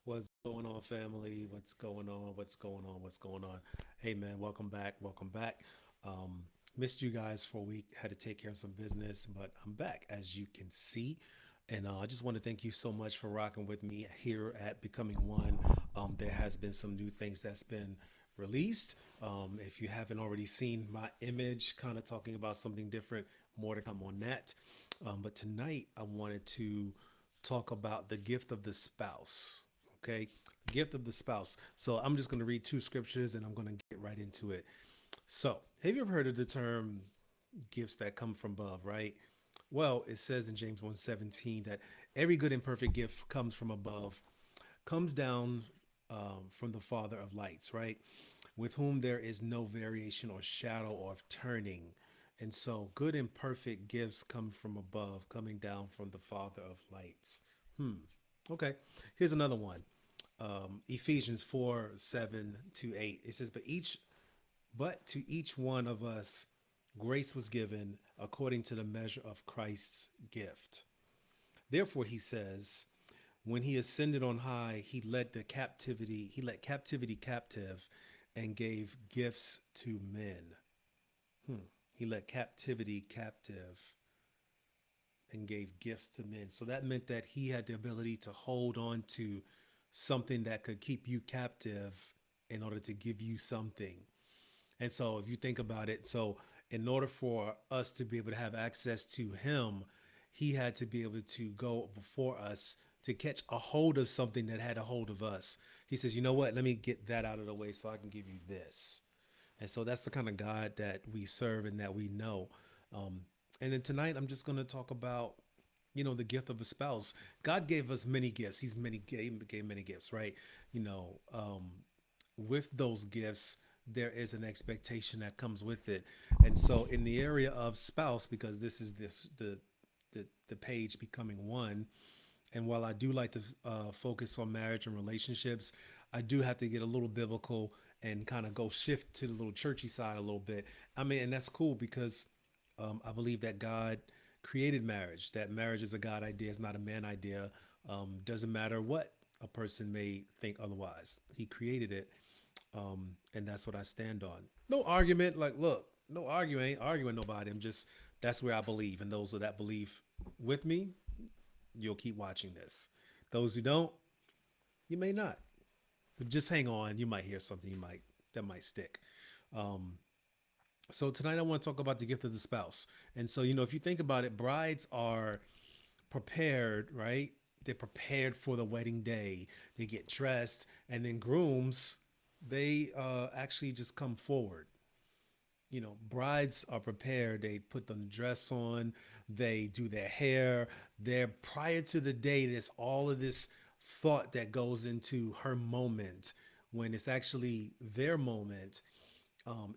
What's going on, family? What's going on? What's going on? What's going on? Hey, man, welcome back. Welcome back. Missed you guys for a week. Had to take care of some business, but I'm back, as you can see. And I just want to thank you so much for rocking with me here at Becoming One. There has been some new things that's been released. If you haven't already seen my image, kind of talking about something different, more to come on that. But tonight, I wanted to talk about the gift of the spouse. Okay, gift of the spouse. So I'm just going to read two scriptures and I'm going to get right into it. So, have you ever heard of the term gifts that come from above, right? Well, it says in James 1:17 that every good and perfect gift comes from above, comes down from the Father of lights, right? With whom there is no variation or shadow of turning. And so, good and perfect gifts come from above, coming down from the Father of lights. Okay, here's another one. Ephesians 4:7 to 8. It says, but to each one of us grace was given according to the measure of Christ's gift. Therefore, he says, when he ascended on high, he let captivity captive and gave gifts to men. He let captivity captive and gave gifts to men. So that meant that he had the ability to hold on to something that could keep you captive in order to give you something. And so if you think about it, so in order for us to be able to have access to him, he had to be able to go before us to catch a hold of something that had a hold of us. He says, you know what? Let me get that out of the way so I can give you this. And so that's the kind of God that we serve and that we know. Um, and then tonight, I'm just going to talk about, the gift of a spouse. God gave us many gifts. Gave many gifts, right? You know, with those gifts, there is an expectation that comes with it. And so, in the area of spouse, because this is the page becoming one, and while I do like to focus on marriage and relationships, I do have to get a little biblical and kind of go shift to the little churchy side a little bit. I mean, and that's cool because I believe that God created marriage, that marriage is a God idea, it's not a man idea. Doesn't matter what a person may think otherwise. He created it. And that's what I stand on. No argument. Like, look, no arguing. Ain't arguing nobody. I'm just, that's where I believe. And those that believe with me, you'll keep watching this. Those who don't, you may not. But just hang on. You might hear something that might stick. Um, so tonight I want to talk about the gift of the spouse. And so, if you think about it, brides are prepared, right? They're prepared for the wedding day. They get dressed, and then grooms, they actually just come forward. Brides are prepared. They put the dress on, they do their hair. They're prior to the day, there's all of this thought that goes into her moment when it's actually their moment.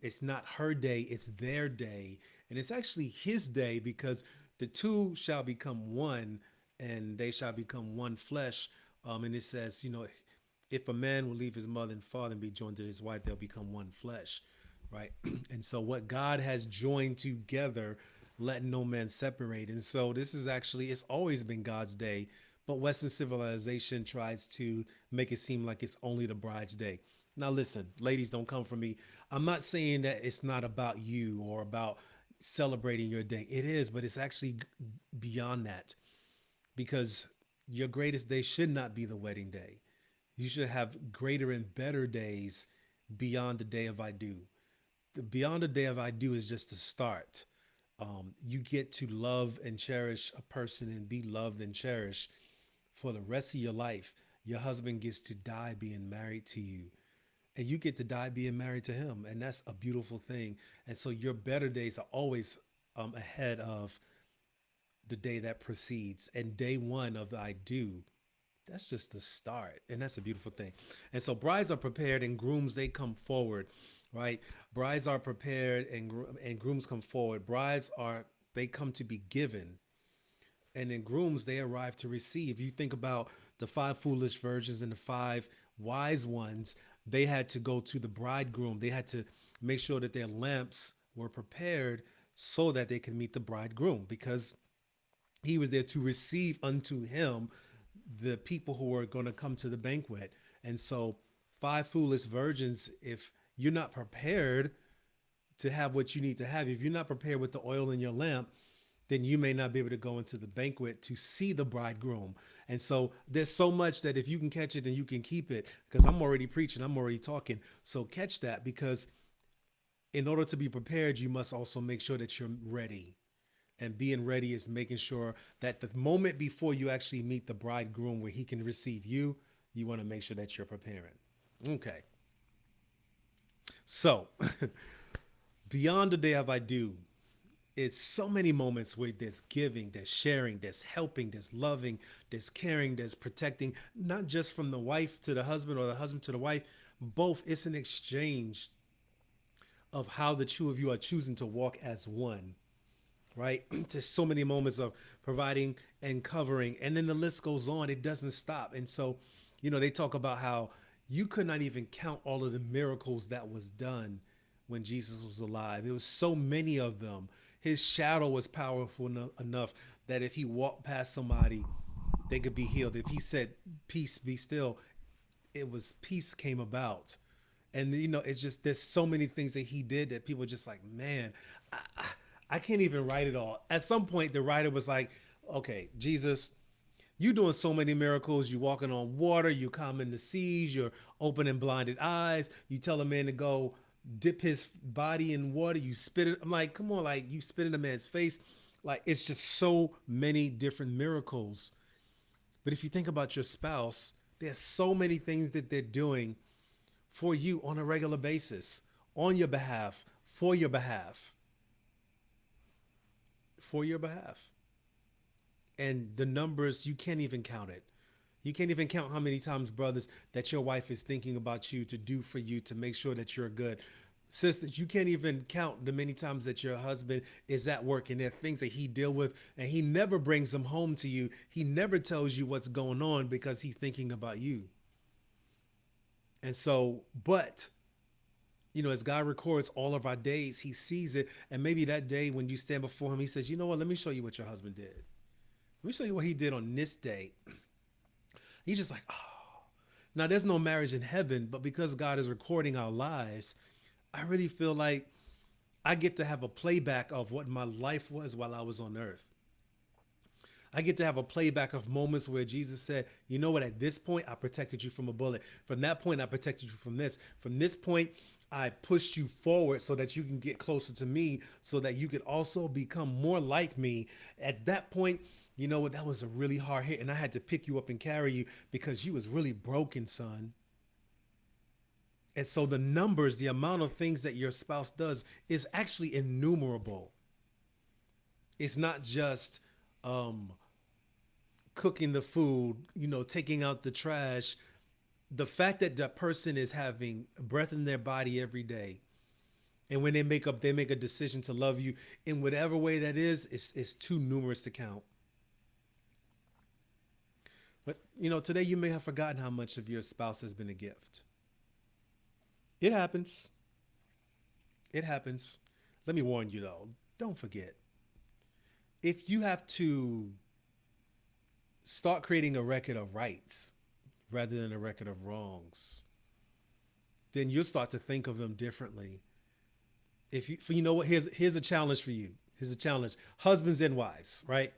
It's not her day, it's their day. And it's actually his day because the two shall become one and they shall become one flesh. And it says, if a man will leave his mother and father and be joined to his wife, they'll become one flesh, right? And so what God has joined together, let no man separate. And so this is actually, it's always been God's day, but Western civilization tries to make it seem like it's only the bride's day. Now, listen, ladies, don't come for me. I'm not saying that it's not about you or about celebrating your day. It is, but it's actually beyond that because your greatest day should not be the wedding day. You should have greater and better days beyond the day of I do. The beyond the day of I do is just the start. You get to love and cherish a person and be loved and cherished for the rest of your life. Your husband gets to die being married to you, and you get to die being married to him, and that's a beautiful thing. And so your better days are always ahead of the day that precedes, and day one of the I do, that's just the start, and that's a beautiful thing. And so brides are prepared and grooms, they come forward, right? Brides are prepared and grooms come forward. Brides are, they come to be given, and then grooms, they arrive to receive. You think about the five foolish virgins and the five wise ones, they had to go to the bridegroom. They had to make sure that their lamps were prepared so that they could meet the bridegroom because he was there to receive unto him the people who are going to come to the banquet. And so, five foolish virgins, if you're not prepared to have what you need to have, if you're not prepared with the oil in your lamp, then you may not be able to go into the banquet to see the bridegroom. And so there's so much that if you can catch it, then you can keep it. Because I'm already preaching, I'm already talking. So catch that, because in order to be prepared, you must also make sure that you're ready. And being ready is making sure that the moment before you actually meet the bridegroom where he can receive you, you want to make sure that you're preparing. Okay. So, beyond the day of I do, it's so many moments where there's giving, there's sharing, there's helping, there's loving, there's caring, there's protecting, not just from the wife to the husband or the husband to the wife. Both, it's an exchange of how the two of you are choosing to walk as one, right? There's so many moments of providing and covering, and then the list goes on. It doesn't stop. And so, they talk about how you could not even count all of the miracles that was done when Jesus was alive. There was so many of them. His shadow was powerful enough that if he walked past somebody, they could be healed. If he said, "Peace, be still," it was peace came about. And it's just there's so many things that he did that people are just like, man, I can't even write it all. At some point, the writer was like, okay, Jesus, you doing so many miracles. You walking on water. You calming the seas. You're opening blinded eyes. You tell a man to go dip his body in water. You spit it. I'm like, come on, like you spit in a man's face. Like it's just so many different miracles. But if you think about your spouse, there's so many things that they're doing for you on a regular basis, on your behalf, for your behalf, for your behalf. And the numbers, you can't even count it. You can't even count how many times, brothers, that your wife is thinking about you to do for you to make sure that you're good. Sisters, you can't even count the many times that your husband is at work and there are things that he deal with and he never brings them home to you. He never tells you what's going on because he's thinking about you. And so, but as God records all of our days, he sees it. And maybe that day when you stand before him, he says, you know what, let me show you what your husband did. Let me show you what he did on this day. He's just like, oh. Now, there's no marriage in heaven, but because God is recording our lives, I really feel like I get to have a playback of what my life was while I was on earth. I get to have a playback of moments where Jesus said, you know what, at this point, I protected you from a bullet. From that point, I protected you from this. From this point, I pushed you forward so that you can get closer to me, so that you could also become more like me. At that point, you know what, that was a really hard hit. And I had to pick you up and carry you because you was really broken, son. And so the numbers, the amount of things that your spouse does is actually innumerable. It's not just cooking the food, taking out the trash. The fact that that person is having breath in their body every day. And when they make a decision to love you in whatever way that is, it's too numerous to count. But, today you may have forgotten how much of your spouse has been a gift. It happens. It happens. Let me warn you though, don't forget. If you have to start creating a record of rights rather than a record of wrongs, then you'll start to think of them differently. If you know what, here's a challenge for you. Here's a challenge. Husbands and wives, right?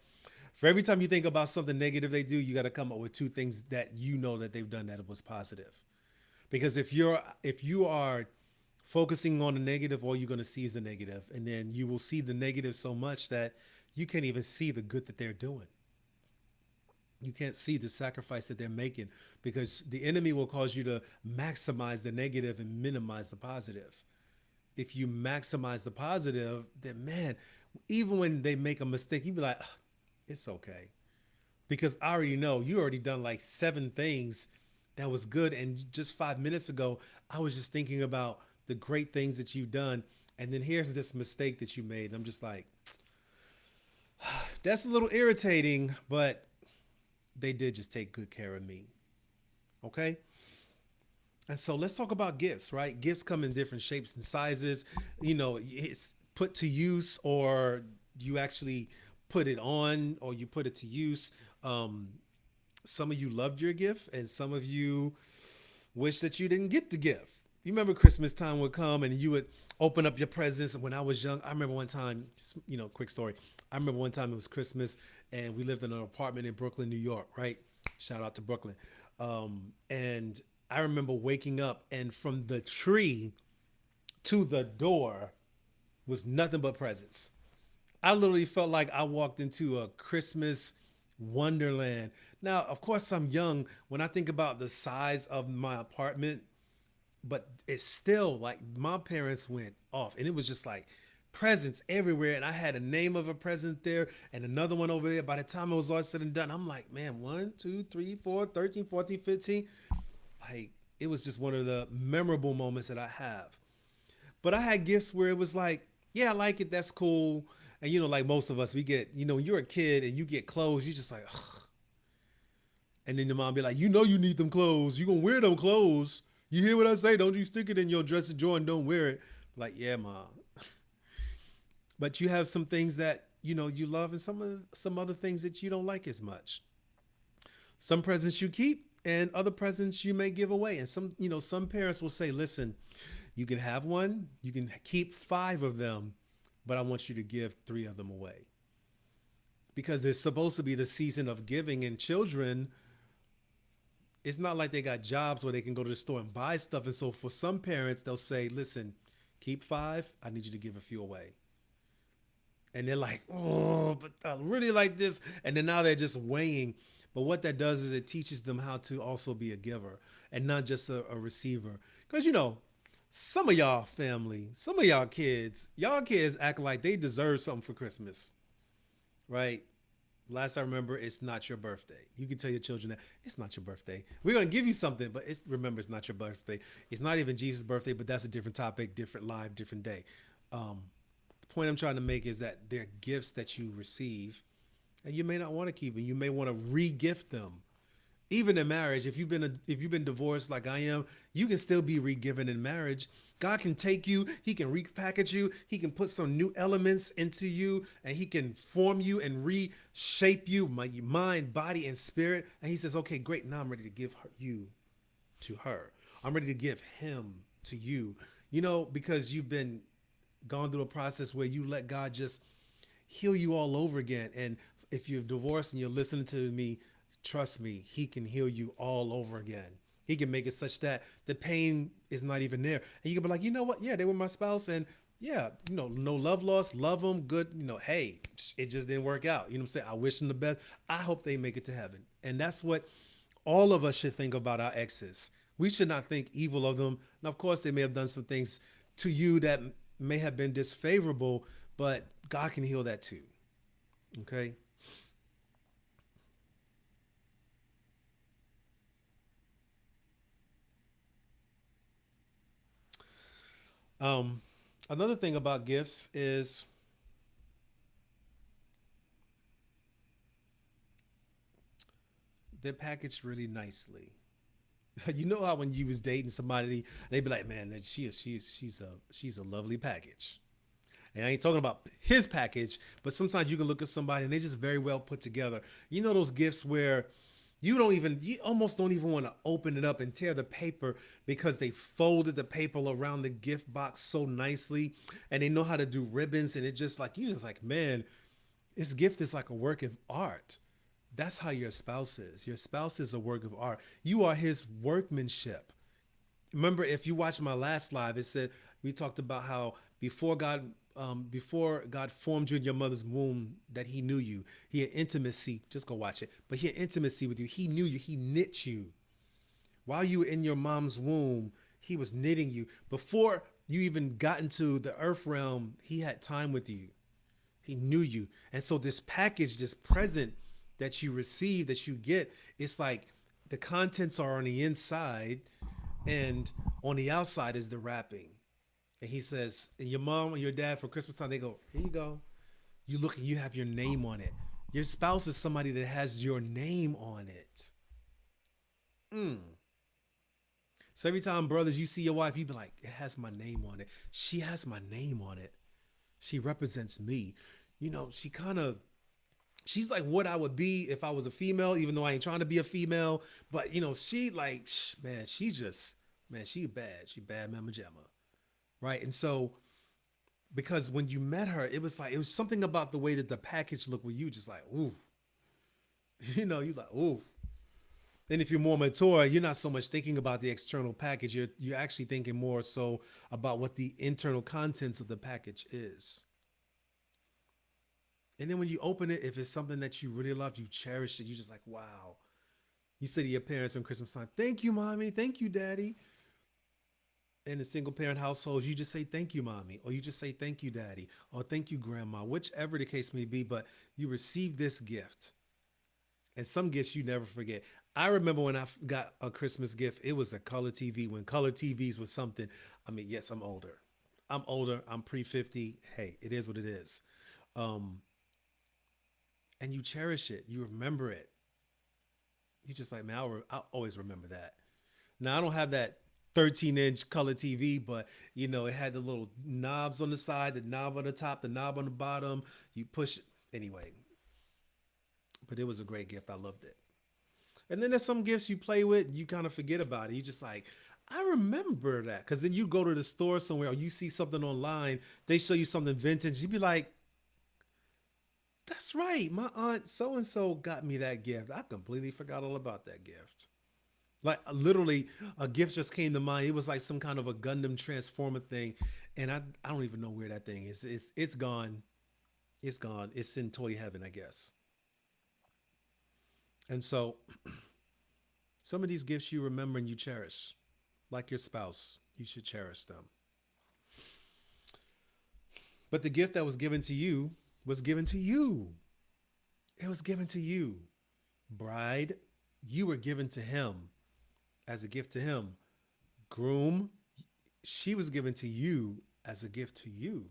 For every time you think about something negative they do, you got to come up with two things that you know that they've done that was positive. Because if you are focusing on the negative, all you're going to see is the negative, and then you will see the negative so much that you can't even see the good that they're doing. You can't see the sacrifice that they're making because the enemy will cause you to maximize the negative and minimize the positive. If you maximize the positive, then man, even when they make a mistake, you be like, "Ugh, it's okay." Because I already know you already done like 7 things that was good. And just 5 minutes ago, I was just thinking about the great things that you've done. And then here's this mistake that you made. And I'm just like, that's a little irritating, but they did just take good care of me. Okay. And so let's talk about gifts, right? Gifts come in different shapes and sizes. It's put to use, or you actually put it on, or you put it to use. Some of you loved your gift, and some of you wish that you didn't get the gift. You remember Christmas time would come and you would open up your presents. And when I was young, I remember one time, just, quick story. I remember one time it was Christmas and we lived in an apartment in Brooklyn, New York, right? Shout out to Brooklyn. And I remember waking up and from the tree to the door was nothing but presents. I literally felt like I walked into a Christmas wonderland. Now, of course, I'm young. When I think about the size of my apartment, but it's still like my parents went off and it was just like presents everywhere and I had a name of a present there and another one over there. By the time it was all said and done, I'm like, man, 1, 2, 3, 4, 13, 14, 15. Like it was just one of the memorable moments that I have. But I had gifts where it was like, yeah, I like it, that's cool. And like most of us, we get, when you're a kid and you get clothes, you just like, ugh. And then your mom be like, you need them clothes. You gonna wear them clothes. You hear what I say? Don't you stick it in your dressing drawer and don't wear it. Like, yeah, mom. But you have some things that you love, and some other things that you don't like as much. Some presents you keep, and other presents you may give away. And some parents will say, listen, you can have one, you can keep 5 of them, but I want you to give 3 of them away because it's supposed to be the season of giving, and children, it's not like they got jobs where they can go to the store and buy stuff. And so for some parents, they'll say, listen, keep 5. I need you to give a few away. And they're like, oh, but I really like this. And then now they're just weighing. But what that does is it teaches them how to also be a giver and not just a receiver. Because, some of y'all family, some of y'all kids act like they deserve something for Christmas, right? Last I remember, it's not your birthday. You can tell your children that it's not your birthday. We're gonna give you something, but remember, it's not your birthday. It's not even Jesus' birthday, but that's a different topic, different live, different day. The point I'm trying to make is that they're gifts that you receive, and you may not want to keep them. You may want to re-gift them. Even in marriage, if you've been divorced like I am, you can still be re-given in marriage. God can take you, he can repackage you, he can put some new elements into you, and he can form you and reshape you, my mind, body, and spirit. And he says, okay, great, now I'm ready to give you to her. I'm ready to give him to you. Because you've been gone through a process where you let God just heal you all over again. And if you're divorced and you're listening to me, trust me, he can heal you all over again. He can make it such that the pain is not even there. And you can be like, you know what? Yeah, they were my spouse. And yeah, no love lost, love them, good. Hey, it just didn't work out. You know what I'm saying? I wish them the best. I hope they make it to heaven. And that's what all of us should think about our exes. We should not think evil of them. Now, of course, they may have done some things to you that may have been disfavorable, but God can heal that too. Okay. Um, Another thing about gifts is they're packaged really nicely. You know how when you was dating somebody, they'd be like, "Man, she's a lovely package." And I ain't talking about his package, but sometimes you can look at somebody and they're just very well put together. Those gifts where you almost don't even want to open it up and tear the paper because they folded the paper around the gift box so nicely and they know how to do ribbons. And it just like, you just like, man, this gift is like a work of art. That's how your spouse is. Your spouse is a work of art. You are his workmanship. Remember, if you watched my last live, it said we talked about how before God formed you in your mother's womb, that He knew you. He had intimacy. Just go watch it. But He had intimacy with you. He knew you. He knit you while you were in your mom's womb. He was knitting you before you even got into the earth realm. He had time with you. He knew you. And so this package, this present that you receive, that you get, it's like the contents are on the inside and on the outside is the wrapping. And he says, and your mom and your dad for Christmas time, they go, here you go. You look and you have your name on it. Your spouse is somebody that has your name on it. Mm. So every time, brothers, you see your wife, you be like, it has my name on it. She has my name on it. She represents me. She kind of She's like what I would be if I was a female, even though I ain't trying to be a female. But she like, man, she just, man, she bad. She bad mama jamma. Right. And so, because when you met her, it was like, it was something about the way that the package looked where you just like, ooh, you like, ooh. Then if you're more mature, you're not so much thinking about the external package. You're actually thinking more so about what the internal contents of the package is. And then when you open it, if it's something that you really love, you cherish it. You're just like, wow. You say to your parents on Christmas time, thank you, mommy. Thank you, daddy. In a single parent household, you just say thank you, mommy, or you just say thank you, daddy, or thank you, grandma, whichever the case may be. But you receive this gift, and some gifts you never forget. I remember when I got a Christmas gift, it was a color TV. When color TVs was something, I mean, yes, I'm older. I'm older. I'm pre 50. Hey, it is what it is. Um, and you cherish it. You remember it. You just like, man, I'll always remember that. Now I don't have that 13-inch color TV, but it had the little knobs on the side, the knob on the top, the knob on the bottom. You push it anyway. But it was a great gift. I loved it. And then there's some gifts you play with, and you kind of forget about it. You just like, I remember that. Because then you go to the store somewhere or you see something online, they show you something vintage. You'd be like, that's right. My aunt so and so got me that gift. I completely forgot all about that gift. Like literally, a gift just came to mind. It was like some kind of a Gundam Transformer thing, and I don't even know where that thing is. It's gone. It's gone. It's in toy heaven, I guess. And so, some of these gifts you remember and you cherish, like your spouse, you should cherish them. But the gift that was given to you was given to you. It was given to you, bride. You were given to him as a gift to him. Groom, she was given to you as a gift to you.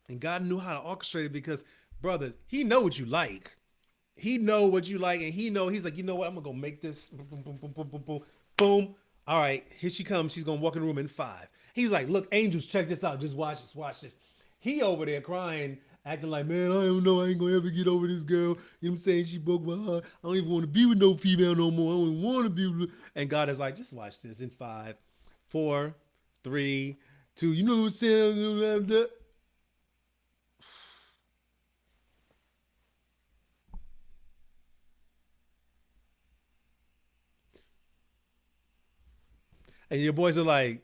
And God knew how to orchestrate it because, brother, he know what you like. He know what you like, and he's like, you know what? I'm gonna go make this boom, boom, boom, boom, boom, boom, boom, boom. All right, here she comes. She's gonna walk in the room in 5. He's like, look, angels, check this out. Just watch this, watch this. He over there crying, acting like, man, I don't know, I ain't gonna ever get over this girl. You know what I'm saying? She broke my heart. I don't even want to be with no female no more. I don't even want to be with. And God is like, just watch this in 5, 4, 3, 2. You know what I'm saying? And your boys are like,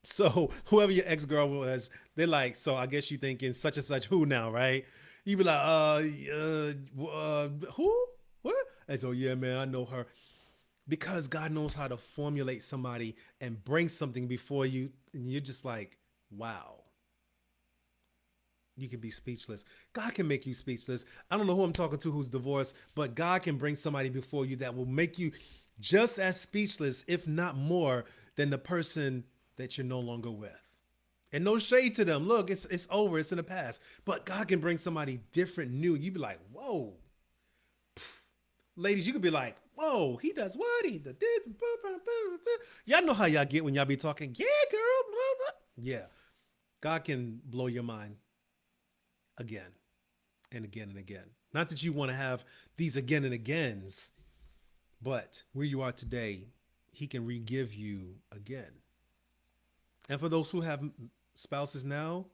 so whoever your ex girl was, they're like, so I guess you thinking such and such who now, right? You be like, who? What? And so yeah, man, I know her because God knows how to formulate somebody and bring something before you, and you're just like, wow, you can be speechless. God can make you speechless. I don't know who I'm talking to who's divorced, but God can bring somebody before you that will make you just as speechless, if not more, than the person that you're no longer with. And no shade to them. Look, it's over. It's in the past. But God can bring somebody different, new. You'd be like, whoa. Ladies, you could be like, whoa, he does what? He does this. Y'all know how y'all get when y'all be talking, yeah, girl. Blah, blah. Yeah. God can blow your mind again and again and again. Not that you want to have these again and agains, but where you are today, he can re-give you again. And for those who have spouses now,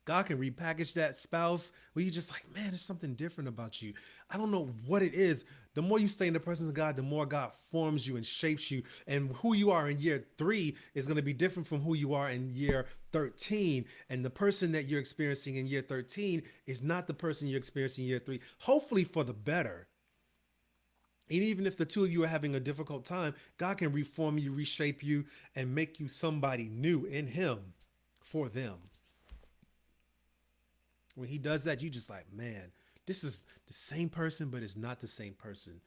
God can repackage that spouse where you're just like, man, there's something different about you. I don't know what it is. The more you stay in the presence of God, the more God forms you and shapes you. And who you are in year 3 is going to be different from who you are in year 13. And the person that you're experiencing in year 13 is not the person you're experiencing in year 3. Hopefully for the better. And even if the two of you are having a difficult time, God can reform you, reshape you, and make you somebody new in Him for them. When He does that, you just like, man, this is the same person, but it's not the same person.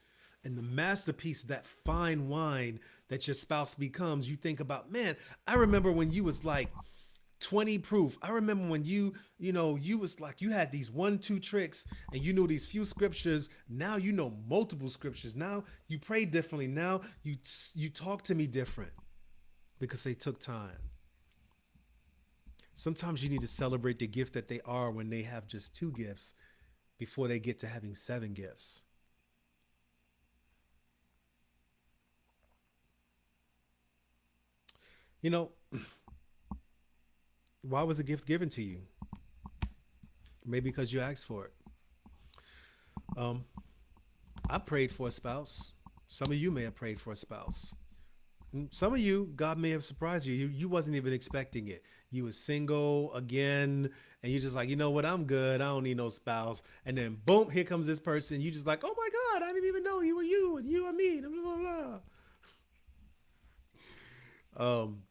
And the masterpiece, that fine wine that your spouse becomes, you think about, man, I remember when you was like 20 proof. I remember when you was like, you had these 1, 2 tricks and you knew these few scriptures. Now you know multiple scriptures. Now you pray differently. Now you talk to me different because they took time. Sometimes you need to celebrate the gift that they are when they have just 2 gifts before they get to having 7 gifts. You know, why was the gift given to you? Maybe because you asked for it. Um, I prayed for a spouse. Some of you may have prayed for a spouse. Some of you, God may have surprised you. You wasn't even expecting it. You was single again, and you just like, you know what? I'm good. I don't need no spouse. And then boom, here comes this person. You just like, oh my God, I didn't even know you were you and you are me. Blah blah blah. Um,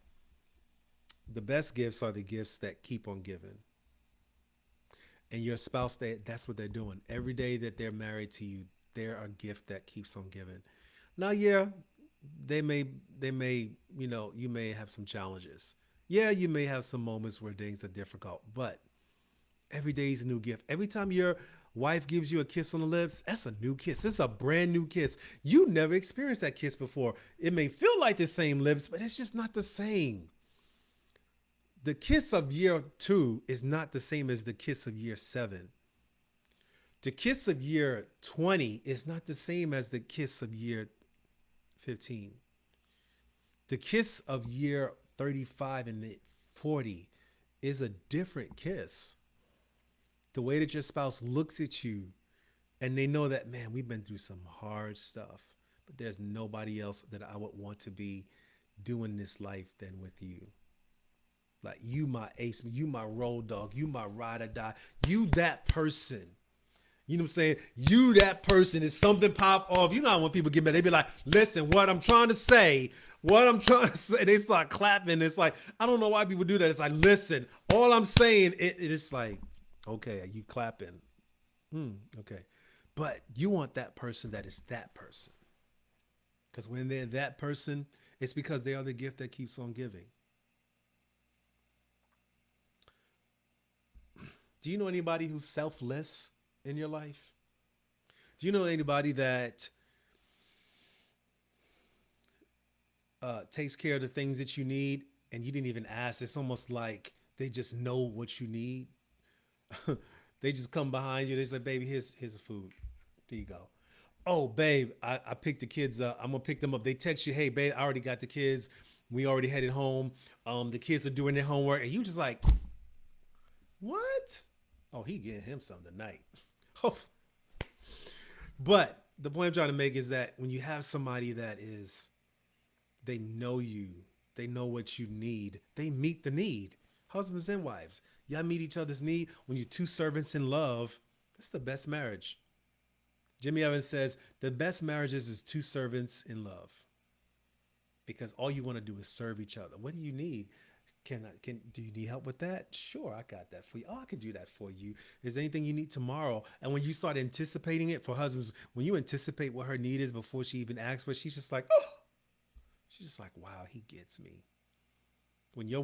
the best gifts are the gifts that keep on giving. And your spouse, that's what they're doing. Every day that they're married to you, they're a gift that keeps on giving. Now, yeah, they may they may you may have some challenges. Yeah, you may have some moments where things are difficult, but every day is a new gift. Every time your wife gives you a kiss on the lips, that's a new kiss. It's a brand new kiss. You never experienced that kiss before. It may feel like the same lips, but it's just not the same. The kiss of year 2 is not the same as the kiss of year 7. The kiss of year 20 is not the same as the kiss of year 15. The kiss of year 35 and 40 is a different kiss. The way that your spouse looks at you and they know that, man, we've been through some hard stuff, but there's nobody else that I would want to be doing this life than with you. Like, you my ace, you my road dog, you my ride or die, you that person. You know what I'm saying? You that person is something pop off. You know how when people get mad, they be like, listen, what I'm trying to say, what I'm trying to say. They start clapping. It's like, I don't know why people do that. It's like, listen, all I'm saying, it's like, okay, you clapping. Okay. But you want that person that is that person. Because when they're that person, it's because they are the gift that keeps on giving. Do you know anybody who's selfless in your life? Do you know anybody that takes care of the things that you need and you didn't even ask? It's almost like they just know what you need. They just come behind you. They say, baby, here's the food. There you go. Oh, babe, I picked the kids up. I'm gonna pick them up. They text you, hey, babe, I already got the kids. We already headed home. The kids are doing their homework, and you just like, what? Oh, he getting him something tonight. Oh, but the point I'm trying to make is that when you have somebody that is, they know you, they know what you need, they meet the need. Husbands and wives, y'all meet each other's need. When you're two servants in love, that's the best marriage. Jimmy Evans says the best marriages is two servants in love because all you want to do is serve each other. What do you need? Can do you need help with that? Sure, I got that for you. Oh, I can do that for you. Is there anything you need tomorrow? And when you start anticipating it for husbands, when you anticipate what her need is before she even asks for it, she's just like, oh, she's just like, wow, he gets me. When your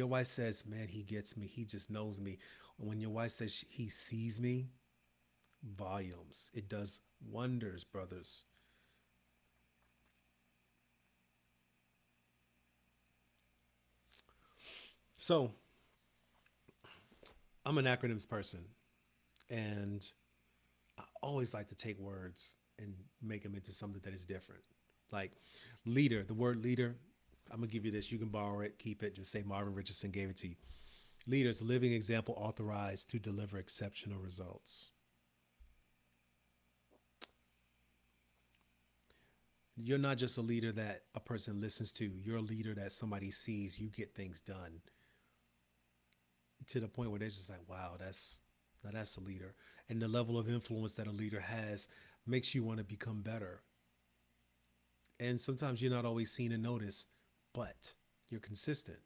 wife says, man, he gets me, he just knows me. When your wife says he sees me, volumes. It does wonders, brothers. So I'm an acronyms person, and I always like to take words and make them into something that is different. Like leader, the word leader, I'm gonna give you this. You can borrow it, keep it. Just say Marvin Richardson gave it to you. Leaders, living example authorized to deliver exceptional results. You're not just a leader that a person listens to. You're a leader that somebody sees you get things done to the point where they're just like, wow, that's a leader. And the level of influence that a leader has makes you want to become better. And sometimes you're not always seen and noticed, but you're consistent.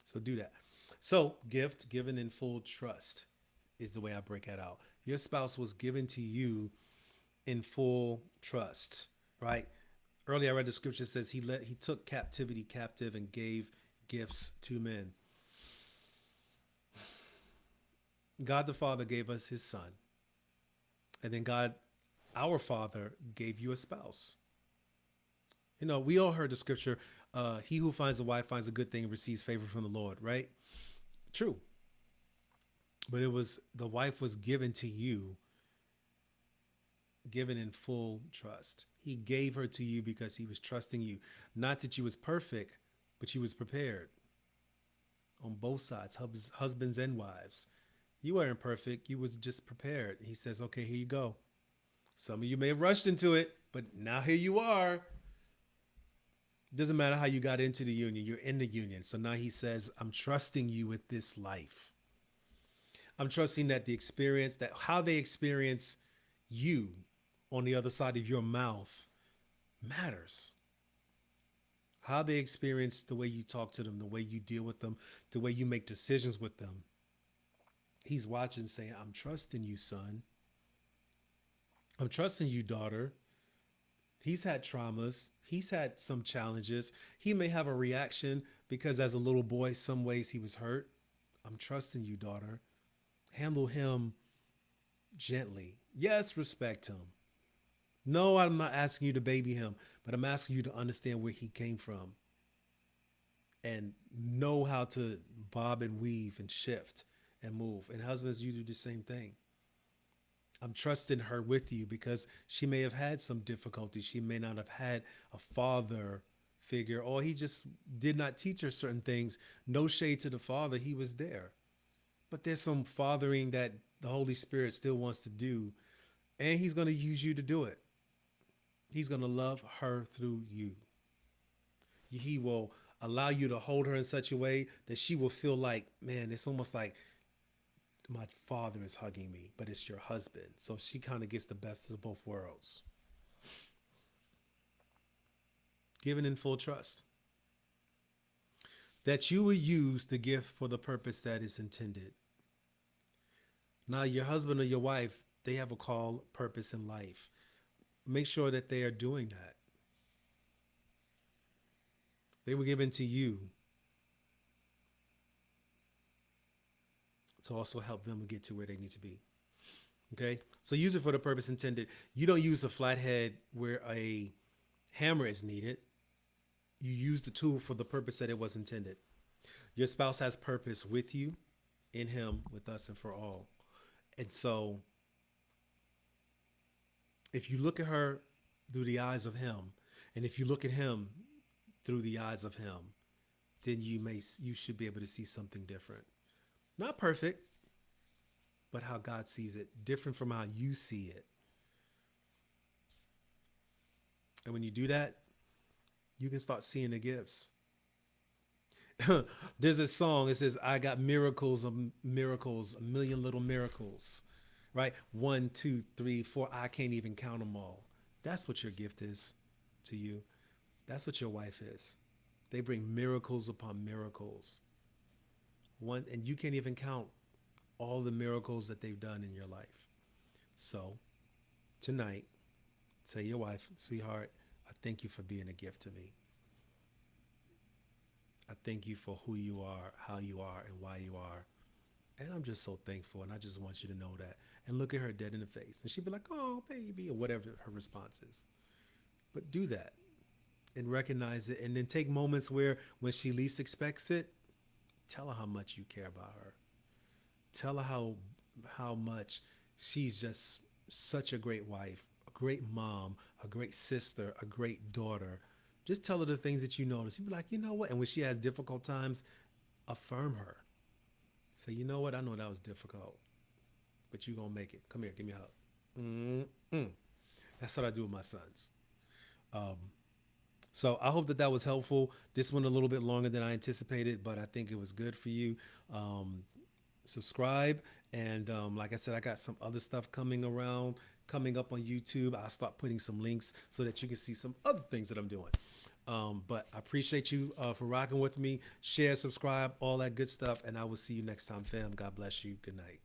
So do that. So, gift given in full trust is the way I break that out. Your spouse was given to you in full trust, right? Earlier I read the scripture that says he took captivity captive and gave gifts to men. God the Father gave us his son. And then God, our Father, gave you a spouse. You know, we all heard the scripture, he who finds a wife finds a good thing and receives favor from the Lord, right? True. But the wife was given to you given in full trust. He gave her to you because he was trusting you. Not that you was perfect, but you was prepared on both sides, husbands and wives. You weren't perfect. You was just prepared. He says, okay, here you go. Some of you may have rushed into it, but now here you are. Doesn't matter how you got into the union. You're in the union. So now he says, I'm trusting you with this life. I'm trusting that the experience, that how they experience you on the other side of your mouth matters. How they experience the way you talk to them, the way you deal with them, the way you make decisions with them. He's watching saying, I'm trusting you, son. I'm trusting you, daughter. He's had traumas. He's had some challenges. He may have a reaction because as a little boy, some ways he was hurt. I'm trusting you, daughter. Handle him gently. Yes, respect him. No, I'm not asking you to baby him, but I'm asking you to understand where he came from and know how to bob and weave and shift and move. And husbands, you do the same thing. I'm trusting her with you because she may have had some difficulty. She may not have had a father figure, or he just did not teach her certain things. No shade to the father, he was there. But there's some fathering that the Holy Spirit still wants to do, and he's going to use you to do it. He's going to love her through you. He will allow you to hold her in such a way that she will feel like, man, it's almost like my father is hugging me, but it's your husband. So she kind of gets the best of both worlds. Given in full trust. That you will use the gift for the purpose that is intended. Now, your husband or your wife, they have a call, purpose in life. Make sure that they are doing that. They were given to you to also help them get to where they need to be. Okay? So use it for the purpose intended. You don't use a flathead where a hammer is needed. You use the tool for the purpose that it was intended. Your spouse has purpose with you, in him, with us, and for all. And so if you look at her through the eyes of him, and if you look at him through the eyes of him, then you should be able to see something different. Not perfect, but how God sees it, different from how you see it. And when you do that, you can start seeing the gifts. There's a song, it says, I got miracles of miracles, a million little miracles, right? 1, 2, 3, 4, I can't even count them all. That's what your gift is to you. That's what your wife is. They bring miracles upon miracles. And you can't even count all the miracles that they've done in your life. So tonight, tell your wife, sweetheart, I thank you for being a gift to me. I thank you for who you are, how you are, and why you are. And I'm just so thankful, and I just want you to know that. And look at her dead in the face. And she'd be like, oh, baby, or whatever her response is. But do that and recognize it. And then take moments where when she least expects it, tell her how much you care about her. Tell her how much she's just such a great wife, a great mom, a great sister, a great daughter. Just tell her the things that you notice. You'd be like, you know what? And when she has difficult times, affirm her. Say, you know what? I know that was difficult, but you're going to make it. Come here, give me a hug. Mm-mm. That's what I do with my sons. So I hope that was helpful. This one a little bit longer than I anticipated, but I think it was good for you. Subscribe. And like I said, I got some other stuff coming up on YouTube. I'll start putting some links so that you can see some other things that I'm doing. But I appreciate you for rocking with me. Share, subscribe, all that good stuff. And I will see you next time, fam. God bless you. Good night.